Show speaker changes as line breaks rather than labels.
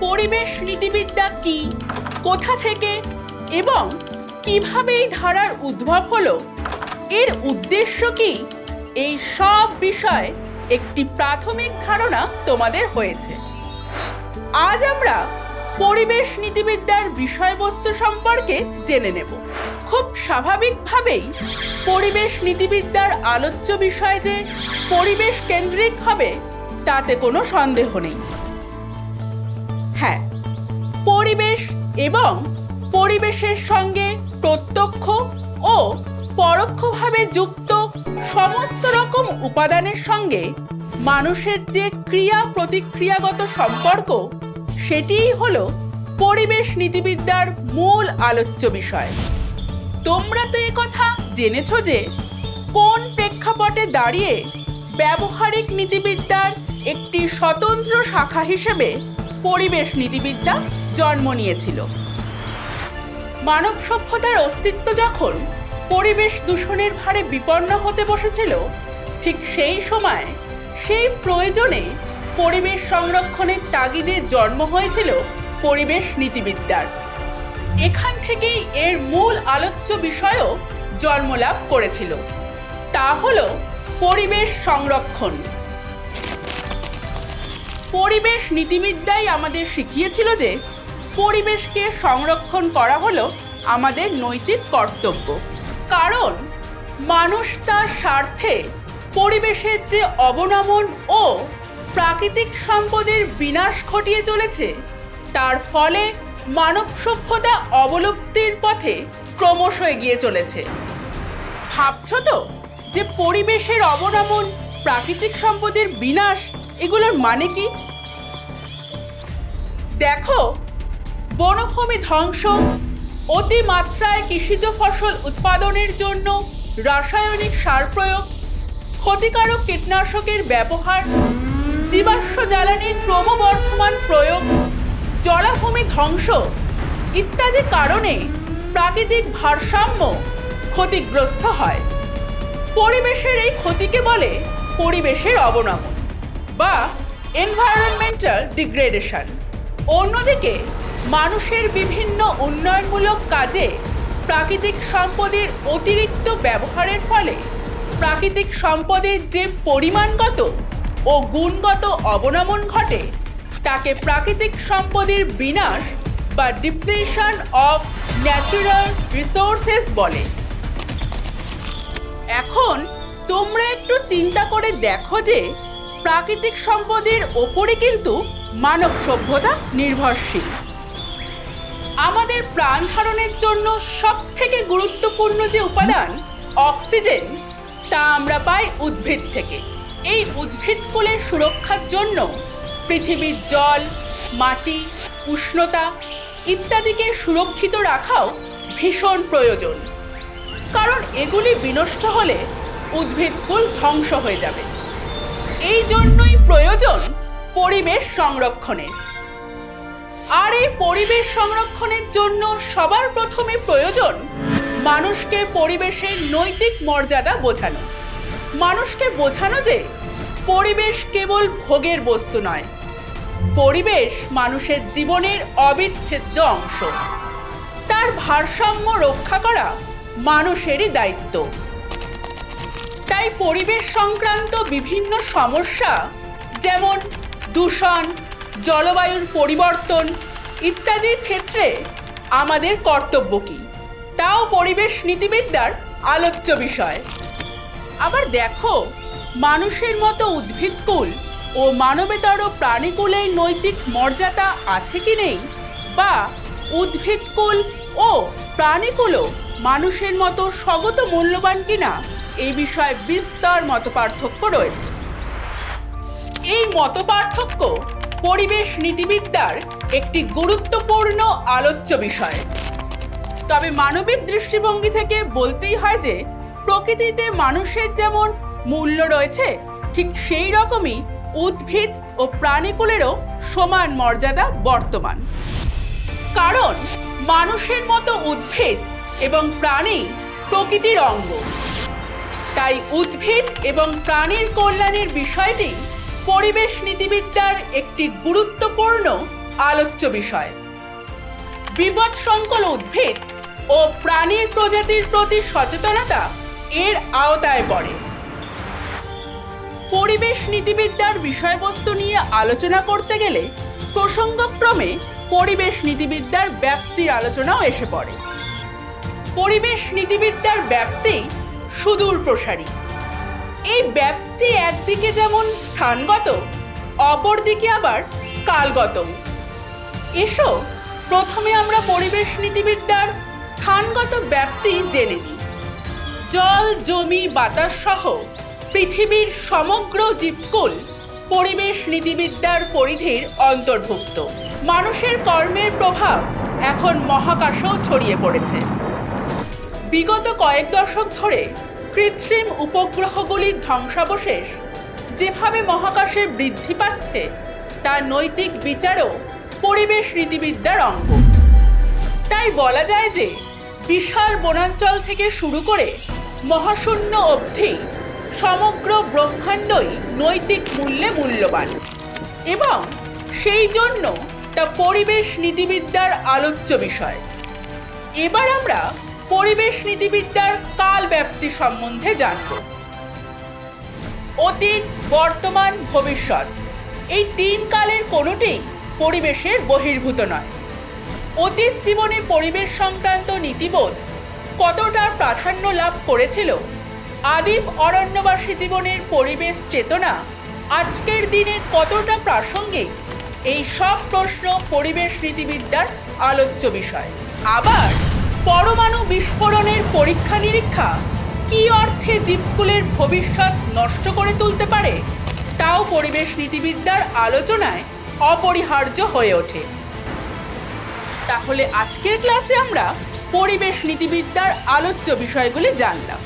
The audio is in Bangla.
পরিবেশ নীতিবিদ্যা কি, কোথা থেকে এবং কিভাবে এই ধারার উদ্ভব হলো, এর উদ্দেশ্য কি, এই সব বিষয়ে একটি প্রাথমিক ধারণা তোমাদের হয়েছে। আজ আমরা পরিবেশ নীতিবিদ্যার বিষয়বস্তু সম্পর্কে জেনে নেব। খুব স্বাভাবিকভাবেই পরিবেশ নীতিবিদ্যার আলোচ্য বিষয় যে পরিবেশ কেন্দ্রিক হবে তাতে কোনো সন্দেহ নেই। হ্যাঁ, পরিবেশ এবং পরিবেশের সঙ্গে প্রত্যক্ষ ও পরোক্ষভাবে যুক্ত সমস্ত রকম উপাদানের সঙ্গে মানুষের যে ক্রিয়া প্রতিক্রিয়াগত সম্পর্ক, সেটিই হলো পরিবেশ নীতিবিদ্যার মূল আলোচ্য বিষয়। তোমরা তো একথা জেনেছ যে কোন প্রেক্ষাপটে দাঁড়িয়ে ব্যবহারিক নীতিবিদ্যার একটি স্বতন্ত্র শাখা হিসেবে পরিবেশ নীতিবিদ্যা জন্ম নিয়েছিল। মানব সভ্যতার অস্তিত্ব যখন পরিবেশ দূষণের ভারে বিপন্ন হতে বসেছিল, ঠিক সেই সময় সেই প্রয়োজনে পরিবেশ সংরক্ষণের তাগিদে জন্ম হয়েছিল পরিবেশ নীতিবিদ্যার। এখান থেকেই এর মূল আলোচ্য বিষয়ও জন্মলাভ করেছিল, তা হলো পরিবেশ সংরক্ষণ। পরিবেশ নীতিবিদ্যাই আমাদের শিখিয়েছিল যে পরিবেশকে সংরক্ষণ করা হলো আমাদের নৈতিক কর্তব্য, কারণ মানুষ তার স্বার্থে পরিবেশের যে অবনমন ও প্রাকৃতিক সম্পদের বিনাশ ঘটিয়ে চলেছে, তার ফলে মানব সভ্যতা অবলুপ্তির পথে ক্রমশ এগিয়ে চলেছে। ভাবছ তো যে পরিবেশের অবনমন, প্রাকৃতিক সম্পদের বিনাশ, এগুলোর মানে কি? দেখো, বনভূমি ধ্বংস, অতিমাত্রায় কৃষিজ ফসল উৎপাদনের জন্য রাসায়নিক সার প্রয়োগ, ক্ষতিকারক কীটনাশকের ব্যবহার, জীবাশ্ম জ্বালানির ক্রমবর্ধমান প্রয়োগ, জলাভূমি ধ্বংস ইত্যাদি কারণে প্রাকৃতিক ভারসাম্য ক্ষতিগ্রস্ত হয়। পরিবেশের এই ক্ষতিকে বলে পরিবেশের অবনমন বা এনভায়রনমেন্টাল ডিগ্রেডেশন। অন্যদিকে মানুষের বিভিন্ন উন্নয়নমূলক কাজে প্রাকৃতিক সম্পদের অতিরিক্ত ব্যবহারের ফলে প্রাকৃতিক সম্পদের যে পরিমাণগত ও গুণগত অবনমন ঘটে, তাকে প্রাকৃতিক সম্পদের বিনাশ বা ডিপ্লিশন অফ ন্যাচারাল রিসোর্সেস বলে। এখন তোমরা একটু চিন্তা করে দেখো যে প্রাকৃতিক সম্পদের ওপরে কিন্তু মানব সভ্যতা নির্ভরশীল। আমাদের প্রাণ ধারণের জন্য সবথেকে গুরুত্বপূর্ণ যে উপাদান অক্সিজেন, তা আমরা পাই উদ্ভিদ থেকে। এই উদ্ভিদকুলের সুরক্ষার জন্য পৃথিবীর জল, মাটি, উষ্ণতা ইত্যাদিকে সুরক্ষিত রাখাও ভীষণ প্রয়োজন, কারণ এগুলি বিনষ্ট হলে উদ্ভিদকুল ধ্বংস হয়ে যাবে। এই জন্যই প্রয়োজন পরিবেশ সংরক্ষণের। আর এই পরিবেশ সংরক্ষণের জন্য সবার প্রথমে প্রয়োজন মানুষকে পরিবেশের নৈতিক মর্যাদা বোঝানো। মানুষকে বোঝানো যে পরিবেশ কেবল ভোগের বস্তু নয়, পরিবেশ মানুষের জীবনের অবিচ্ছেদ্য অংশ। তার ভারসাম্য রক্ষা করা মানুষেরই দায়িত্ব। তাই পরিবেশ সংক্রান্ত বিভিন্ন সমস্যা যেমন দূষণ, জলবায়ুর পরিবর্তন ইত্যাদির ক্ষেত্রে আমাদের কর্তব্য কী, তাও পরিবেশ নীতিবিদ্যার আলোচ্য বিষয়। আবার দেখো, মানুষের মতো উদ্ভিদকুল ও মানবেতর প্রাণীকুলের নৈতিক মর্যাদা আছে কি নেই, বা উদ্ভিদকুল ও প্রাণীকুলও মানুষের মতো স্বগত মূল্যবান কিনা, এই বিষয়ে বিস্তর মতপার্থক্য রয়েছে। এই মতপার্থক্য পরিবেশ নীতিবিদ্যার একটি গুরুত্বপূর্ণ আলোচ্য বিষয়। তবে মানবিক দৃষ্টিভঙ্গি থেকে বলতেই হয় যে প্রকৃতিতে মানুষের যেমন মূল্য রয়েছে, ঠিক সেই রকমই উদ্ভিদ ও প্রাণীকুলেরও সমান মর্যাদা বর্তমান। কারণ মানুষের মতো উদ্ভিদ এবং প্রাণী প্রকৃতির অঙ্গ। তাই উদ্ভিদ এবং প্রাণীর কল্যাণের বিষয়টি পরিবেশ নীতিবিদ্যার একটি গুরুত্বপূর্ণ আলোচ্য বিষয়। বিপদসংকুল উদ্ভিদ ও প্রাণীর প্রজাতির প্রতি সচেতনতা এর আওতায় পড়ে। পরিবেশ নীতিবিদ্যার বিষয়বস্তু নিয়ে আলোচনা করতে গেলে প্রসঙ্গক্রমে পরিবেশ নীতিবিদ্যার ব্যাপ্তির আলোচনাও এসে পড়ে। পরিবেশ নীতিবিদ্যার ব্যাপ্তি সুদূর প্রসারী। এই ব্যাপ্তি একদিকে যেমন স্থানগত, অপরদিকে আবার কালগত। এসো প্রথমে আমরা পরিবেশ নীতিবিদ্যার স্থানগত ব্যাপ্তি জেনে নিই। জল, জমি, বাতাস সহ পৃথিবীর সমগ্র জীবকুল পরিবেশ নীতিবিদ্যার পরিধির অন্তর্ভুক্ত। মানুষের কর্মের প্রভাব এখন মহাকাশেও ছড়িয়ে পড়েছে। বিগত কয়েক দশক ধরে কৃত্রিম উপগ্রহগুলির ধ্বংসাবশেষ যেভাবে মহাকাশে বৃদ্ধি পাচ্ছে, তার নৈতিক বিচারও পরিবেশ নীতিবিদ্যার অঙ্গ। তাই বলা যায় যে বিশাল বনাঞ্চল থেকে শুরু করে মহাশূন্য অবধি সমগ্র ব্রহ্মাণ্ডই নৈতিক মূল্যে মূল্যবান এবং সেই জন্য তা পরিবেশ নীতিবিদ্যার আলোচ্য বিষয়। এবার আমরা পরিবেশ নীতিবিদ্যার কাল ব্যাপ্তি সম্বন্ধে জানব। অতীত, বর্তমান, ভবিষ্যৎ এই তিন কালের কোনোটিই পরিবেশের বহির্ভূত নয়। অতীত জীবনে পরিবেশ সংক্রান্ত নীতিবোধ কতটা প্রাধান্য লাভ করেছিল, আদিম অরণ্যবাসী জীবনের পরিবেশ চেতনা আজকের দিনে কতটা প্রাসঙ্গিক, এই সব প্রশ্ন পরিবেশ নীতিবিদ্যার আলোচ্য বিষয়। আবার পরমাণু বিস্ফোরণের পরীক্ষা নিরীক্ষা কী অর্থে জীবকুলের ভবিষ্যৎ নষ্ট করে তুলতে পারে, তাও পরিবেশ নীতিবিদ্যার আলোচনায় অপরিহার্য হয়ে ওঠে। তাহলে আজকের ক্লাসে আমরা পরিবেশ নীতিবিদ্যার আলোচ্য বিষয়গুলি জানলাম।